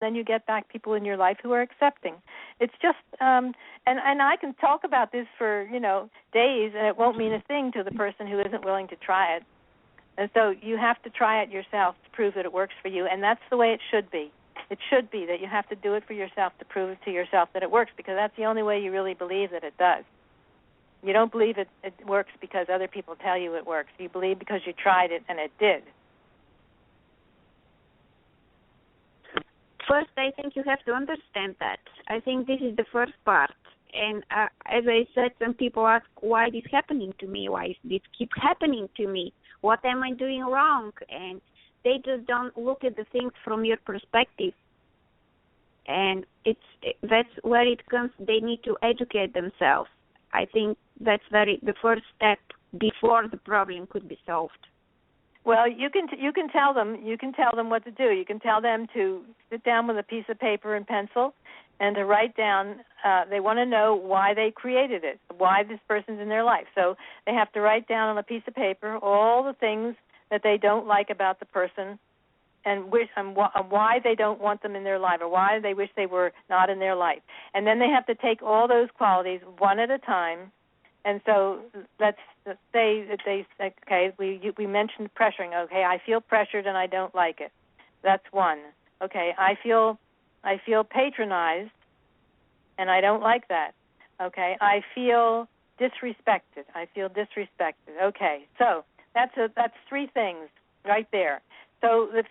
then you get back people in your life who are accepting. It's just, and I can talk about this for, days, and it won't mean a thing to the person who isn't willing to try it. And so you have to try it yourself to prove that it works for you, and that's the way it should be. It should be that you have to do it for yourself to prove it to yourself that it works, because that's the only way you really believe that it does. You don't believe it works because other people tell you it works. You believe because you tried it and it did. First, I think you have to understand that. I think this is the first part. And as I said, some people ask, why this happening to me? Why this keep happening to me? What am I doing wrong? And they just don't look at the things from your perspective. And that's where it comes. They need to educate themselves. I think that's the first step before the problem could be solved. Well, you can tell them what to do. You can tell them to sit down with a piece of paper and pencil and to write down. They want to know why they created it, why this person's in their life. So they have to write down on a piece of paper all the things that they don't like about the person, and why they don't want them in their life, or why they wish they were not in their life. And then they have to take all those qualities one at a time. And so let's say that they say, okay, we mentioned pressuring. Okay, I feel pressured and I don't like it. That's one. Okay, I feel patronized and I don't like that. Okay, I feel disrespected. Okay, so that's three things right there. So if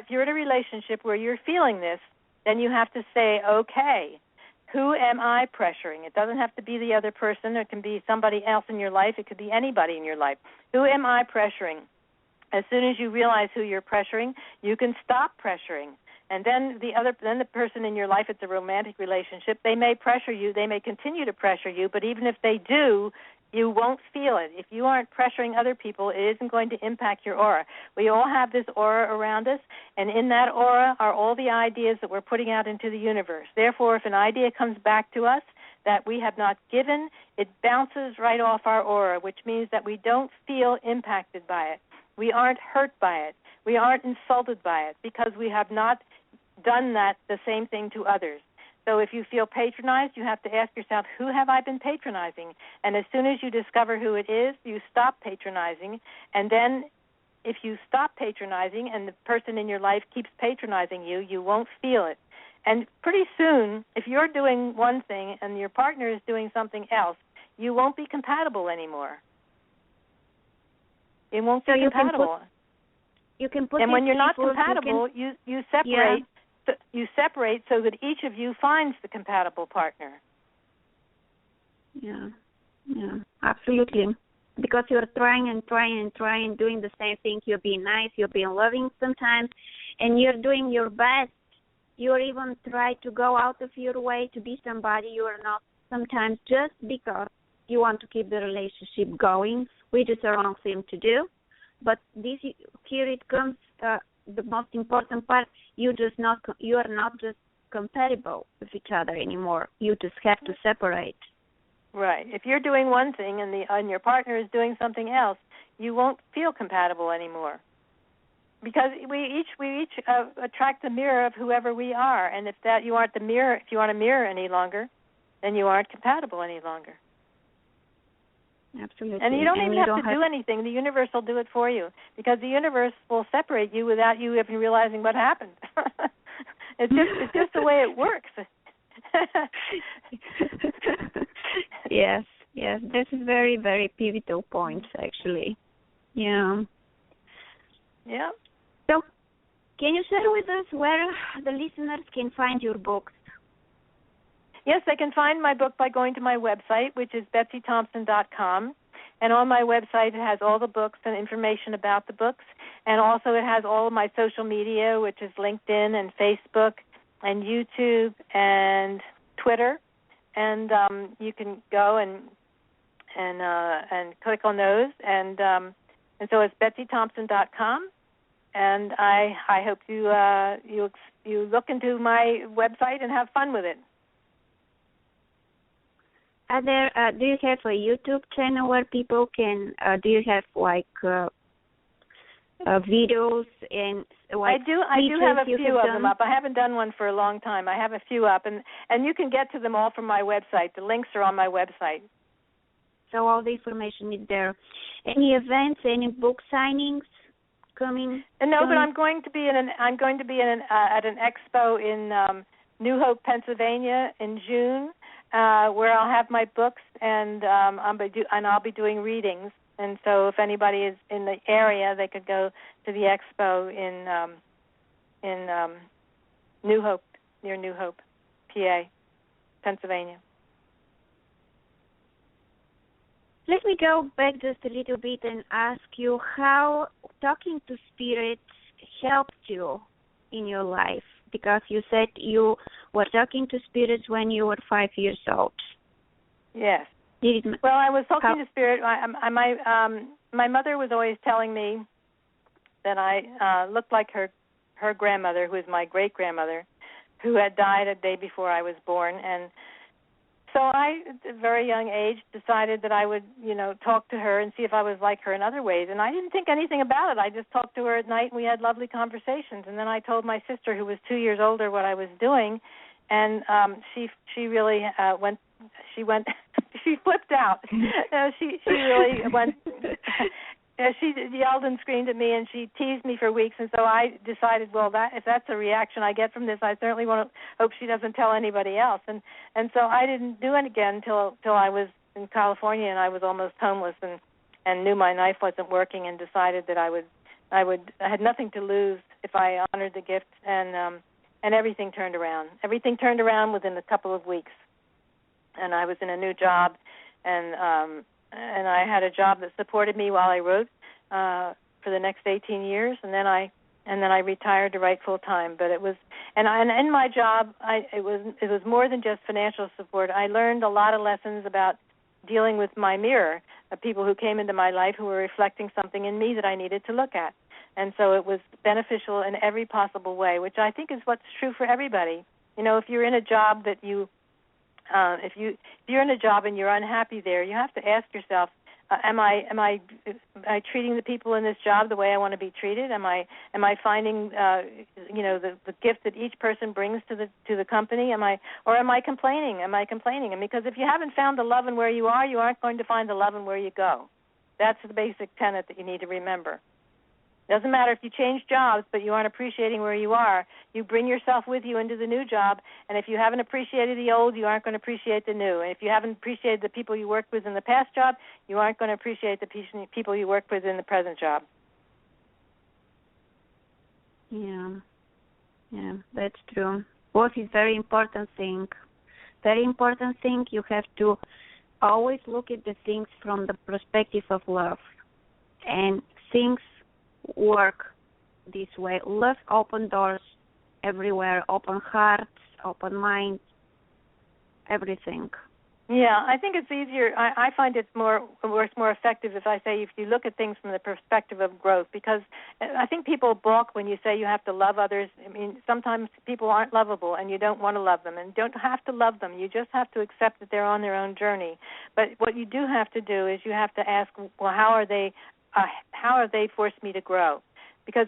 you're in a relationship where you're feeling this, then you have to say, okay, who am I pressuring? It doesn't have to be the other person. It can be somebody else in your life. It could be anybody in your life. Who am I pressuring? As soon as you realize who you're pressuring, you can stop pressuring. And then the person in your life, it's a romantic relationship, they may pressure you. They may continue to pressure you, but even if they do, you won't feel it. If you aren't pressuring other people, it isn't going to impact your aura. We all have this aura around us, and in that aura are all the ideas that we're putting out into the universe. Therefore, if an idea comes back to us that we have not given, it bounces right off our aura, which means that we don't feel impacted by it. We aren't hurt by it. We aren't insulted by it because we have not done the same thing to others. So if you feel patronized, you have to ask yourself, who have I been patronizing? And as soon as you discover who it is, you stop patronizing. And then if you stop patronizing and the person in your life keeps patronizing you, you won't feel it. And pretty soon, if you're doing one thing and your partner is doing something else, you won't be compatible anymore. It won't be compatible. You can put. And when you're not compatible, you separate. Yeah. You separate so that each of you finds the compatible partner. Yeah, absolutely. Because you're trying, doing the same thing. You're being nice, you're being loving sometimes, and you're doing your best. You're even trying to go out of your way to be somebody you are not sometimes just because you want to keep the relationship going, which is the wrong thing to do. But here it comes the most important part. You are not just compatible with each other anymore. You just have to separate. Right. If you're doing one thing and your partner is doing something else, you won't feel compatible anymore. Because we each attract the mirror of whoever we are, and if you aren't a mirror any longer, then you aren't compatible any longer. Absolutely. And you don't even have to do anything. The universe will do it for you, because the universe will separate you without you even realizing what happened. It's just the way it works. Yes. This is very, very pivotal points, actually. Yeah. Yeah. So, can you share with us where the listeners can find your books? Yes, they can find my book by going to my website, which is BetsyThompson.com. And on my website, it has all the books and information about the books. And also it has all of my social media, which is LinkedIn and Facebook and YouTube and Twitter. And you can go and click on those. And so it's BetsyThompson.com. And I hope you look into my website and have fun with it. Do you have a YouTube channel where people can? Do you have videos and like I do have a few of them up. I haven't done one for a long time. I have a few up, and you can get to them all from my website. The links are on my website. So all the information is there. Any events, any book signings coming? No, but I'm going to be at an expo in New Hope, Pennsylvania, in June, where I'll have my books and I'll be doing readings. And so, if anybody is in the area, they could go to the expo in New Hope, near New Hope, PA, Pennsylvania. Let me go back just a little bit and ask you how talking to spirits helped you in your life, because you said you were talking to spirits when you were 5 years old. Yes. Well, I was talking to spirit. My mother was always telling me that I looked like her grandmother, who is my great-grandmother, who had died a day before I was born. And so I, at a very young age, decided that I would, talk to her and see if I was like her in other ways. And I didn't think anything about it. I just talked to her at night, and we had lovely conversations. And then I told my sister, who was 2 years older, what I was doing, and she really went. She flipped out. She really went. She yelled and screamed at me, and she teased me for weeks. And so I decided, well, if that's a reaction I get from this, I certainly want to hope she doesn't tell anybody else. And so I didn't do it again till I was in California, and I was almost homeless, and knew my knife wasn't working, and decided that I had nothing to lose if I honored the gift, and everything turned around. Everything turned around within a couple of weeks. And I was in a new job, and I had a job that supported me while I wrote for the next 18 years, and then I retired to write full time. But it was, and in my job, it was more than just financial support. I learned a lot of lessons about dealing with my mirror, of people who came into my life who were reflecting something in me that I needed to look at, and so it was beneficial in every possible way, which I think is what's true for everybody. If you're in a job that if you're in a job and you're unhappy there, you have to ask yourself, am I treating the people in this job the way I want to be treated? Am I finding the gift that each person brings to the company? Am I complaining? And because if you haven't found the love in where you are, you aren't going to find the love in where you go. That's the basic tenet that you need to remember. Doesn't matter if you change jobs, but you aren't appreciating where you are. You bring yourself with you into the new job, and if you haven't appreciated the old, you aren't going to appreciate the new. And if you haven't appreciated the people you worked with in the past job, you aren't going to appreciate the people you worked with in the present job. Yeah, that's true. Both is very important thing. Very important thing. You have to always look at the things from the perspective of love, and things work this way. Love open doors everywhere, open hearts, open minds, everything. Yeah, I think it's easier. I find it works more effective if you look at things from the perspective of growth, because I think people balk when you say you have to love others. I mean, sometimes people aren't lovable, and you don't want to love them, and you don't have to love them. You just have to accept that they're on their own journey. But what you do have to do is you have to ask, well, how have they forced me to grow? Because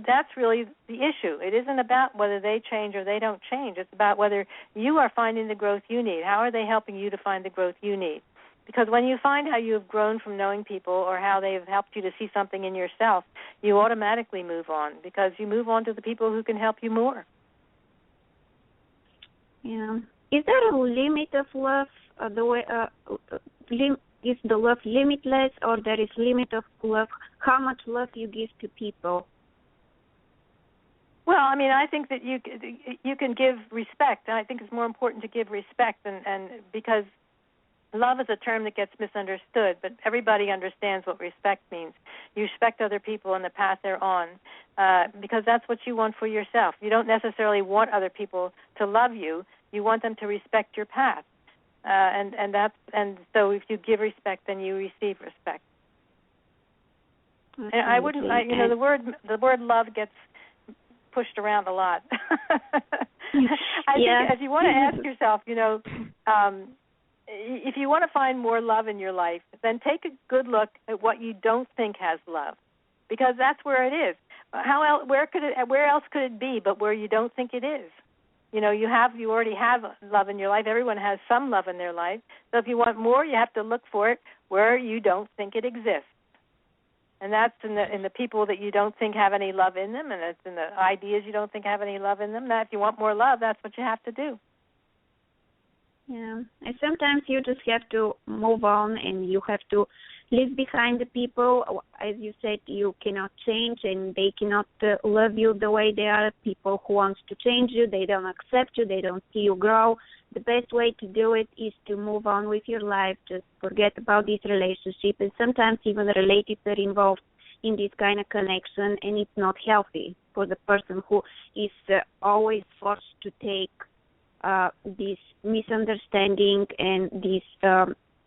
that's really the issue. It isn't about whether they change or they don't change. It's about whether you are finding the growth you need. How are they helping you to find the growth you need? Because when you find how you have grown from knowing people, or how they've helped you to see something in yourself, you automatically move on, because you move on to the people who can help you more. Yeah. Is there a limit of love? Is the love limitless, or there is limit of love? How much love you give to people? Well, I mean, I think that you can give respect. I think it's more important to give respect, and because love is a term that gets misunderstood, but everybody understands what respect means. You respect other people and the path they're on, because that's what you want for yourself. You don't necessarily want other people to love you. You want them to respect your path. And so if you give respect, then you receive respect. And I wouldn't, the word love gets pushed around a lot. I think if you want to ask yourself, if you want to find more love in your life, then take a good look at what you don't think has love. because that's where it is. Where else could it be but where you don't think it is? You already have love in your life. Everyone has some love in their life. So if you want more, you have to look for it where you don't think it exists. And that's in the people that you don't think have any love in them, and it's in the ideas you don't think have any love in them. That if you want more love, that's what you have to do. Yeah, and sometimes you just have to move on, and you have to leave behind the people. As you said, you cannot change, and they cannot love you the way they are. People who want to change you, they don't accept you, they don't see you grow. The best way to do it is to move on with your life, just forget about this relationship, and sometimes even relatives are involved in this kind of connection, and it's not healthy for the person who is always forced to take this misunderstanding and this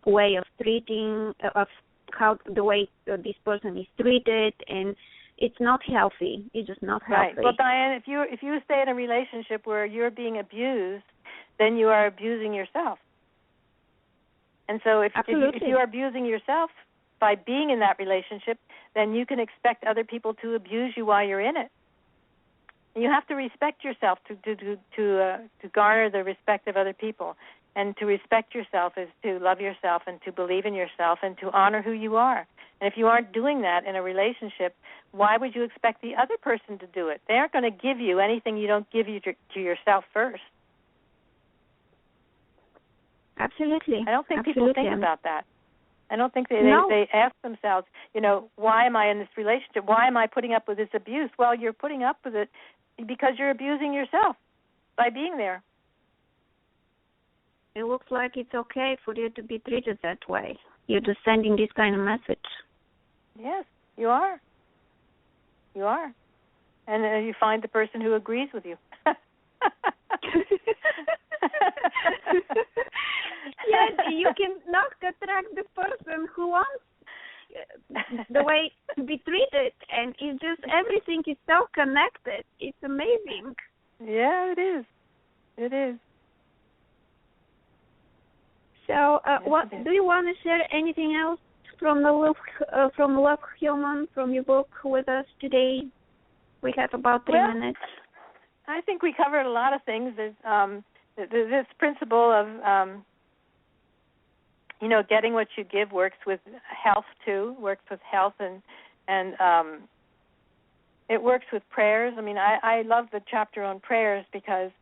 way of treating, of how the way this person is treated, and it's not healthy. It's just not healthy. Right. Well, Diane, if you stay in a relationship where you're being abused, then you are abusing yourself. And so if you are abusing yourself by being in that relationship, then you can expect other people to abuse you while you're in it. And you have to respect yourself to garner the respect of other people. And to respect yourself is to love yourself and to believe in yourself and to honor who you are. And if you aren't doing that in a relationship, why would you expect the other person to do it? They aren't going to give you anything you don't give you to yourself first. Absolutely. I don't think people think about that. I don't think they ask themselves, why am I in this relationship? Why am I putting up with this abuse? Well, you're putting up with it because you're abusing yourself by being there. It looks like it's okay for you to be treated that way. You're just sending this kind of message. Yes, you are. You are. And you find the person who agrees with you. Yes, you cannot attract the person who wants the way to be treated, and it's just everything is so connected. It's amazing. Yeah, it is. It is. So, do you want to share anything else from from Love Human, from your book, with us today? We have about 3 minutes. I think we covered a lot of things. This principle of getting what you give works with health too. Works with health and it works with prayers. I mean, I love the chapter on prayers because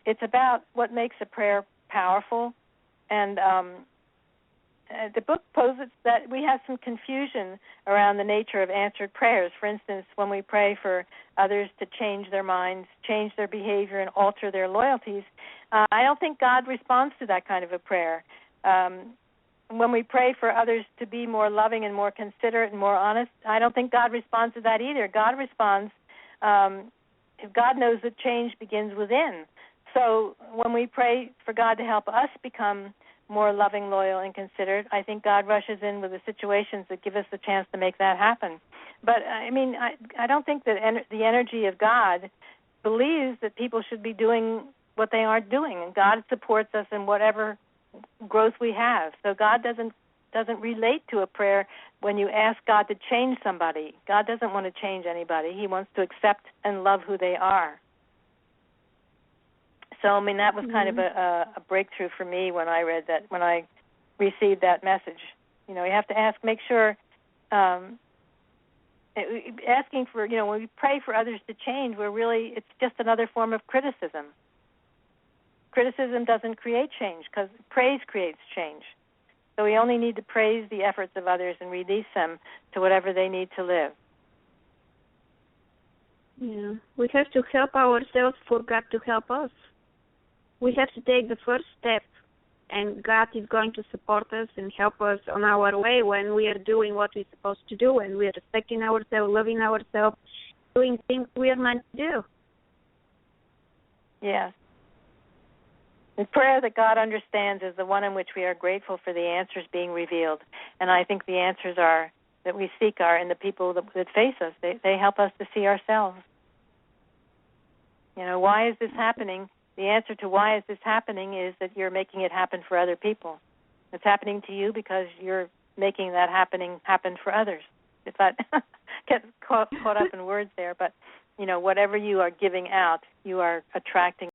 it's about what makes a prayer powerful. And the book posits that we have some confusion around the nature of answered prayers. For instance, when we pray for others to change their minds, change their behavior, and alter their loyalties, I don't think God responds to that kind of a prayer. When we pray for others to be more loving and more considerate and more honest, I don't think God responds to that either. God responds, God knows that change begins within. So when we pray for God to help us become more loving, loyal, and considerate, I think God rushes in with the situations that give us the chance to make that happen. But, I mean, I don't think that the energy of God believes that people should be doing what they aren't doing, and God supports us in whatever growth we have. So God doesn't relate to a prayer when you ask God to change somebody. God doesn't want to change anybody. He wants to accept and love who they are. So, I mean, that was kind of a breakthrough for me when I read that, when I received that message. You have to make sure, asking for, when we pray for others to change, it's just another form of criticism. Criticism doesn't create change because praise creates change. So we only need to praise the efforts of others and release them to whatever they need to live. Yeah, we have to help ourselves for God to help us. We have to take the first step, and God is going to support us and help us on our way when we are doing what we're supposed to do, and we are respecting ourselves, loving ourselves, doing things we are meant to do. Yes. The prayer that God understands is the one in which we are grateful for the answers being revealed. And I think the answers that we seek are in the people that face us. They help us to see ourselves. Why is this happening? The answer to why is this happening is that you're making it happen for other people. It's happening to you because you're making that happen for others. If that get caught up in words there, but, whatever you are giving out, you are attracting